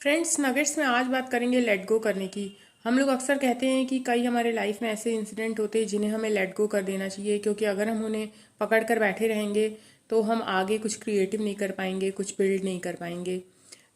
Friends nuggets में आज बात करेंगे लेट गो करने की। हम लोग अक्सर कहते हैं कि कई हमारे लाइफ में ऐसे इंसिडेंट होते हैं जिन्हें हमें लेट गो कर देना चाहिए, क्योंकि अगर हम उन्हें पकड़ कर बैठे रहेंगे तो हम आगे कुछ क्रिएटिव नहीं कर पाएंगे, कुछ बिल्ड नहीं कर पाएंगे।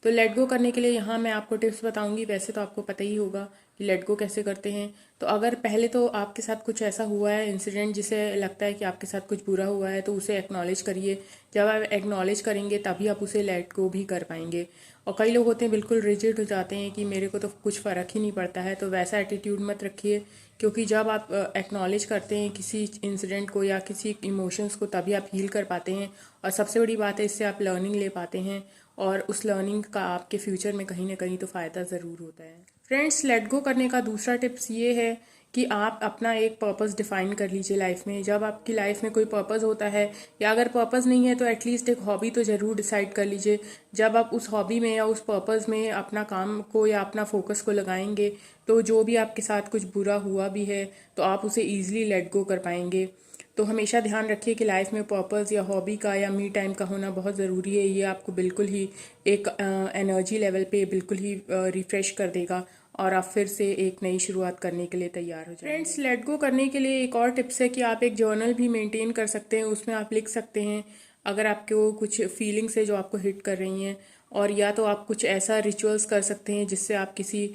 तो लेट गो करने के लिए यहाँ मैं आपको टिप्स बताऊंगी। वैसे तो आपको पता ही होगा कि लेट गो कैसे करते हैं। तो अगर पहले तो आपके साथ कुछ ऐसा हुआ है इंसिडेंट जिसे लगता है कि आपके साथ कुछ बुरा हुआ है, तो उसे एक्नॉलेज करिए। जब आप एक्नॉलेज करेंगे तभी आप उसे लेट गो भी कर पाएंगे। और कई लोग होते हैं बिल्कुल रिजिड हो जाते हैं कि मेरे को तो कुछ फ़र्क ही नहीं पड़ता है। तो वैसा एटीट्यूड मत रखिए, क्योंकि जब आप एक्नॉलेज करते हैं किसी इंसिडेंट को या किसी इमोशंस को, तभी आप हील कर पाते हैं। और सबसे बड़ी बात है, इससे आप लर्निंग ले पाते हैं और उस लर्निंग का आपके फ्यूचर में कहीं ना कहीं तो फ़ायदा ज़रूर होता है। फ्रेंड्स, लेट गो करने का दूसरा टिप्स ये है कि आप अपना एक पर्पस डिफाइन कर लीजिए लाइफ में। जब आपकी लाइफ में कोई पर्पस होता है, या अगर पर्पस नहीं है तो एटलीस्ट एक हॉबी तो ज़रूर डिसाइड कर लीजिए। जब आप उस हॉबी में या उस पर्पस में अपना काम को या अपना फोकस को लगाएंगे, तो जो भी आपके साथ कुछ बुरा हुआ भी है तो आप उसे ईजिली लेट गो कर पाएंगे। तो हमेशा ध्यान रखिए कि लाइफ में पर्पस या हॉबी का या मी टाइम का होना बहुत ज़रूरी है। ये आपको बिल्कुल ही एक एनर्जी लेवल पे बिल्कुल ही रिफ्रेश कर देगा और आप फिर से एक नई शुरुआत करने के लिए तैयार हो जाएंगे। फ्रेंड्स, लेट गो करने के लिए एक और टिप्स है कि आप एक जर्नल भी मेंटेन कर सकते हैं। उसमें आप लिख सकते हैं अगर आपको कुछ फीलिंग्स है जो आपको हिट कर रही हैं, और या तो आप कुछ ऐसा रिचुअल्स कर सकते हैं जिससे आप किसी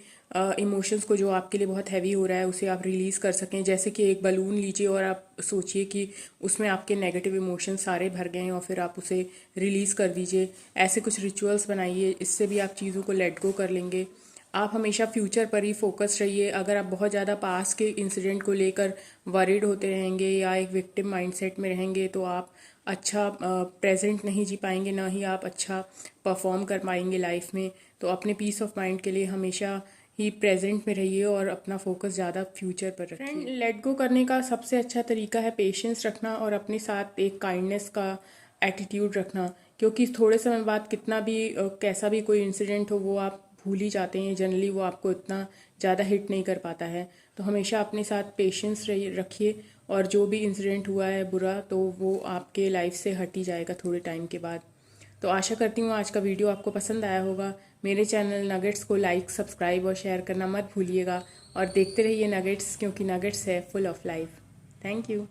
इमोशंस को जो आपके लिए बहुत हैवी हो रहा है उसे आप रिलीज़ कर सकें। जैसे कि एक बलून लीजिए और आप सोचिए कि उसमें आपके नेगेटिव इमोशंस सारे भर गए हैं और फिर आप उसे रिलीज़ कर दीजिए। ऐसे कुछ रिचुअल्स बनाइए, इससे भी आप चीज़ों को लेट गो कर लेंगे। आप हमेशा फ्यूचर पर ही फोकस रहिए। अगर आप बहुत ज़्यादा पास के इंसिडेंट को लेकर वरीड होते रहेंगे या एक विक्टिम माइंडसेट में रहेंगे, तो आप अच्छा प्रेजेंट नहीं जी पाएंगे, ना ही आप अच्छा परफॉर्म कर पाएंगे लाइफ में। तो अपने पीस ऑफ माइंड के लिए हमेशा ही प्रेजेंट में रहिए और अपना फोकस ज़्यादा फ्यूचर पर रखिए। फ्रेंड, लेट गो करने का सबसे अच्छा तरीका है पेशेंस रखना और अपने साथ एक काइंडनेस का एटीट्यूड रखना। क्योंकि थोड़े समय बाद कितना भी कैसा भी कोई इंसिडेंट हो, वो आप भूल ही जाते हैं। जनरली वो आपको इतना ज़्यादा हिट नहीं कर पाता है। तो हमेशा अपने साथ पेशेंस रखिए, और जो भी इंसिडेंट हुआ है बुरा, तो वो आपके लाइफ से हट ही जाएगा थोड़े टाइम के बाद। तो आशा करती हूँ आज का वीडियो आपको पसंद आया होगा। मेरे चैनल नगेट्स को लाइक, सब्सक्राइब और शेयर करना मत भूलिएगा, और देखते रहिए नगेट्स, क्योंकि नगेट्स है full of life. Thank you.